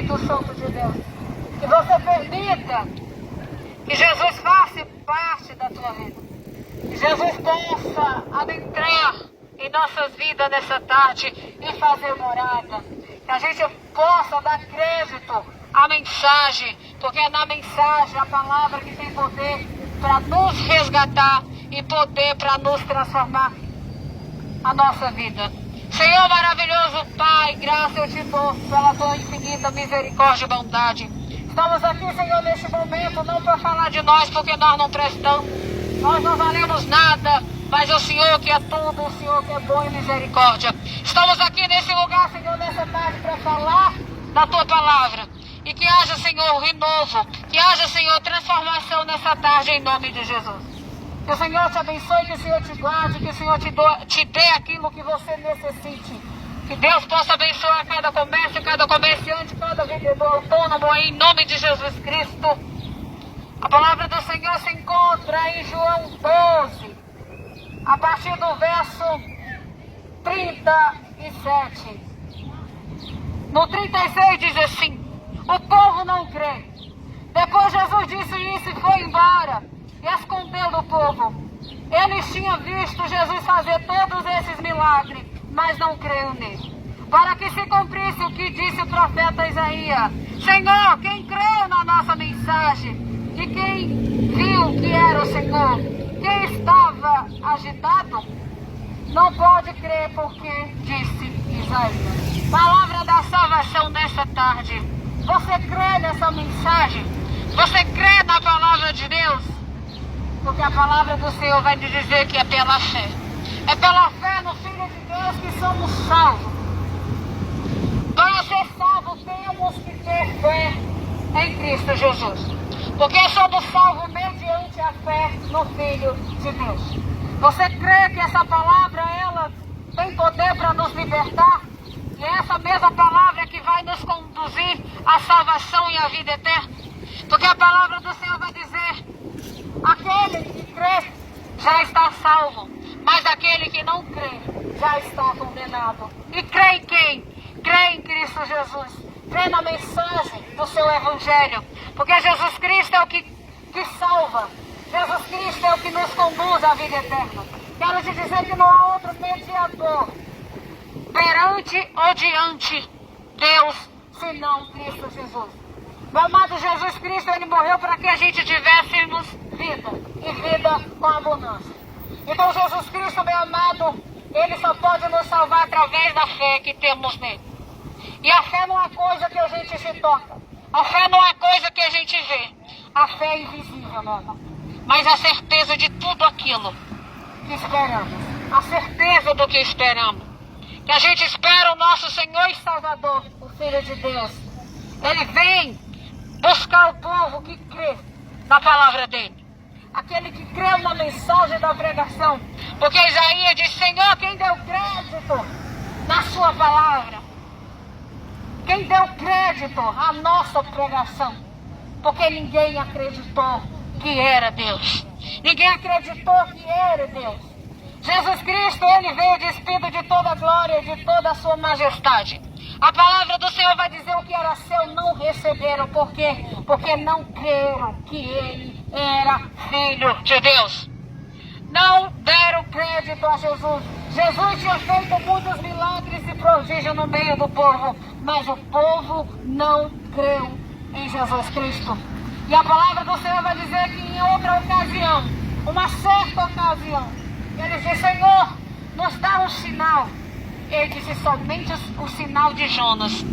Espírito Santo de Deus. Que você permita que Jesus faça parte da tua vida. Que Jesus possa adentrar em nossas vidas nessa tarde e fazer morada. Que a gente possa dar crédito à mensagem, porque é na mensagem a palavra que tem poder para nos resgatar e poder para nos transformar a nossa vida. Senhor maravilhoso Pai, graça eu te dou pela tua infinita misericórdia e bondade. Estamos aqui, Senhor, neste momento, não para falar de nós, porque nós não prestamos, nós não valemos nada, mas o Senhor que é tudo, o Senhor que é bom e misericórdia. Estamos aqui nesse lugar, Senhor, nessa tarde, para falar da tua palavra. E que haja, Senhor, renovo, que haja, Senhor, transformação nessa tarde, em nome de Jesus. Que o Senhor te abençoe, que o Senhor te guarde, que o Senhor te dê aquilo que você necessite. Que Deus possa abençoar cada comércio, cada comerciante, cada vendedor autônomo, em nome de Jesus Cristo. A palavra do Senhor se encontra em João 12, a partir do verso 37. No 36 diz assim: o povo não crê. Depois Jesus disse isso e foi embora e escondeu do povo. Eles tinham visto Jesus fazer todos esses milagres, mas não creram nele. Para que se cumprisse o que disse o profeta Isaías: Senhor, quem creu na nossa mensagem? E quem viu que era o Senhor? Quem estava agitado? Não pode crer porque disse Isaías. Palavra da salvação nessa tarde. Você crê nessa mensagem? Você crê na palavra de Deus? Porque a palavra do Senhor vai te dizer que é pela fé. É pela fé no Filho de Deus que somos salvos. Para ser salvos, temos que ter fé em Cristo Jesus. Porque somos salvos mediante a fé no Filho de Deus. Você crê que essa palavra, ela tem poder para nos libertar? E é essa mesma palavra que vai nos conduzir à salvação e à vida eterna. Porque a palavra do Senhor vai dizer: aquele que crê já está salvo, mas aquele que não crê já está condenado. E crê em quem? Crê em Cristo Jesus. Crê na mensagem do seu Evangelho. Porque Jesus Cristo é o que salva. Jesus Cristo é o que nos conduz à vida eterna. Quero te dizer que não há outro mediador perante ou diante Deus senão Cristo Jesus. Meu amado Jesus Cristo, Ele morreu para que a gente tivéssemos vida, e vida com abundância. Então Jesus Cristo, meu amado, Ele só pode nos salvar através da fé que temos nele. E a fé não é coisa que a gente se toca. A fé não é coisa que a gente vê. A fé é invisível, meu amado. Mas a certeza de tudo aquilo que esperamos. A certeza do que esperamos. Que a gente espera o nosso Senhor e Salvador, o Filho de Deus. Ele vem buscar o povo que crê na palavra dele. Aquele que crê na mensagem da pregação. Porque Isaías diz: Senhor, quem deu crédito na sua palavra? Quem deu crédito à nossa pregação? Porque ninguém acreditou que era Deus. Ninguém acreditou que era Deus. Jesus Cristo, Ele veio despido de toda a glória e de toda a sua majestade. A palavra do Senhor vai dizer: o que era seu não receberam. Por quê? Porque não creram que Ele era Filho de Deus. Não deram crédito a Jesus. Jesus tinha feito muitos milagres e prodígios no meio do povo, mas o povo não creu em Jesus Cristo. E a palavra do Senhor vai dizer que em outra ocasião, uma certa ocasião, ele disse: Senhor, nos dá um sinal. Ele disse: somente o sinal de Jonas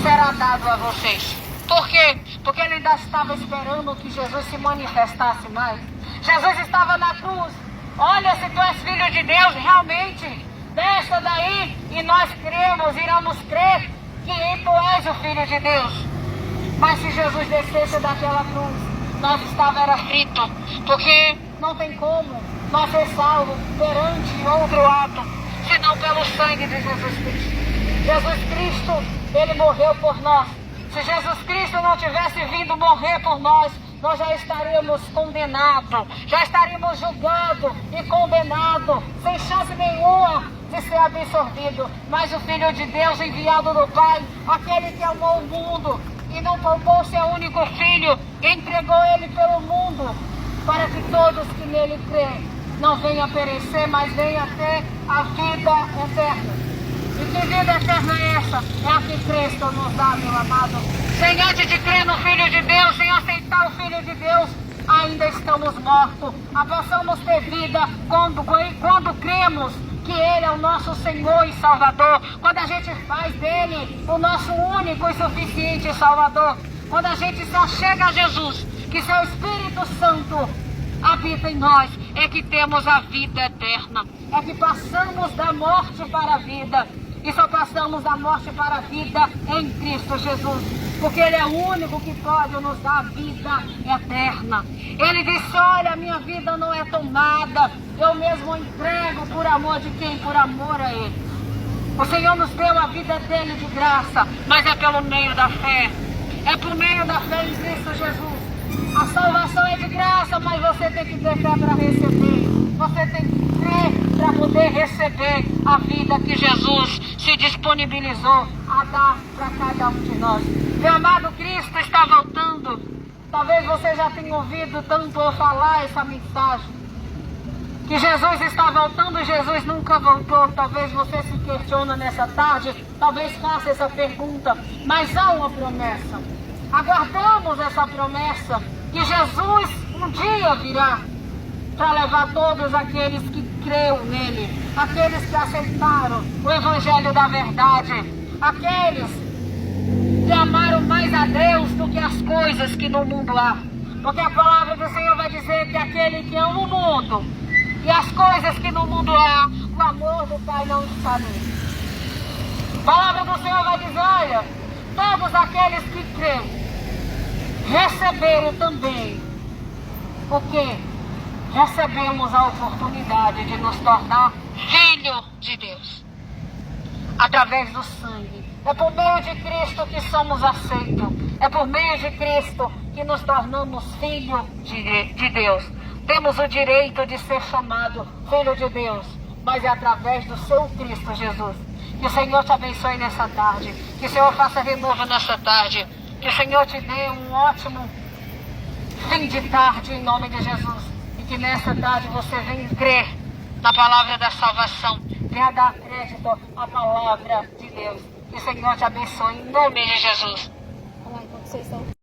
será dado a vocês. Por quê? Porque ele ainda estava esperando que Jesus se manifestasse mais. Jesus estava na cruz. Olha, se tu és filho de Deus, realmente, desça daí e nós cremos, iremos crer que tu és o Filho de Deus. Mas se Jesus descesse daquela cruz, nós estava frito, porque não tem como nós ser salvos perante outro ato, senão pelo sangue de Jesus Cristo. Jesus Cristo, Ele morreu por nós. Se Jesus Cristo não tivesse vindo morrer por nós, nós já estaríamos condenados, já estaríamos julgados e condenados, sem chance nenhuma de ser absorvido. Mas o Filho de Deus enviado do Pai, aquele que amou o mundo e não poupou seu único filho, entregou ele pelo mundo, para que todos que nele creem não venham a perecer, mas venham a ter a vida eterna. E que vida eterna é essa? É a que Cristo nos dá, meu amado. Sem antes de crer no Filho de Deus, sem aceitar o Filho de Deus, ainda estamos mortos. Passamos a ter vida quando cremos que Ele é o nosso Senhor e Salvador. Quando a gente faz dele o nosso único e suficiente Salvador. Quando a gente se achega a Jesus, que seu Espírito Santo habita em nós, é que temos a vida eterna. É que passamos da morte para a vida. E só passamos da morte para a vida em Cristo Jesus. Porque Ele é o único que pode nos dar a vida eterna. Ele disse, olha, minha vida não é tomada. Eu mesmo entrego por amor de quem? Por amor a Ele. O Senhor nos deu a vida dele de graça, mas é pelo meio da fé. É por meio da fé em Cristo Jesus. A salvação é de graça, mas você tem que ter fé para receber. Você tem que crer para poder receber a vida que Jesus se disponibilizou a dar para cada um de nós. Meu amado, Cristo está voltando. Talvez você já tenha ouvido tanto eu falar essa mensagem. Que Jesus está voltando e Jesus nunca voltou. Talvez você se questione nessa tarde, talvez faça essa pergunta. Mas há uma promessa. Aguardamos essa promessa que Jesus um dia virá para levar todos aqueles que creram nele, aqueles que aceitaram o Evangelho da verdade, aqueles que amaram mais a Deus do que as coisas que no mundo há. Porque a palavra do Senhor vai dizer que aquele que ama o mundo e as coisas que no mundo há, o amor do Pai não está nele. A palavra do Senhor vai dizer, olha, todos aqueles que creem receberam também, porque recebemos a oportunidade de nos tornar filho de Deus, através do sangue. É por meio de Cristo que somos aceitos. É por meio de Cristo que nos tornamos filho de Deus. Temos o direito de ser chamado filho de Deus, mas é através do seu Cristo Jesus. Que o Senhor te abençoe nessa tarde. Que o Senhor faça renovo nessa tarde. Que o Senhor te dê um ótimo fim de tarde em nome de Jesus. E que nessa tarde você venha crer na palavra da salvação. Venha dar crédito à palavra de Deus. Que o Senhor te abençoe em nome de Jesus.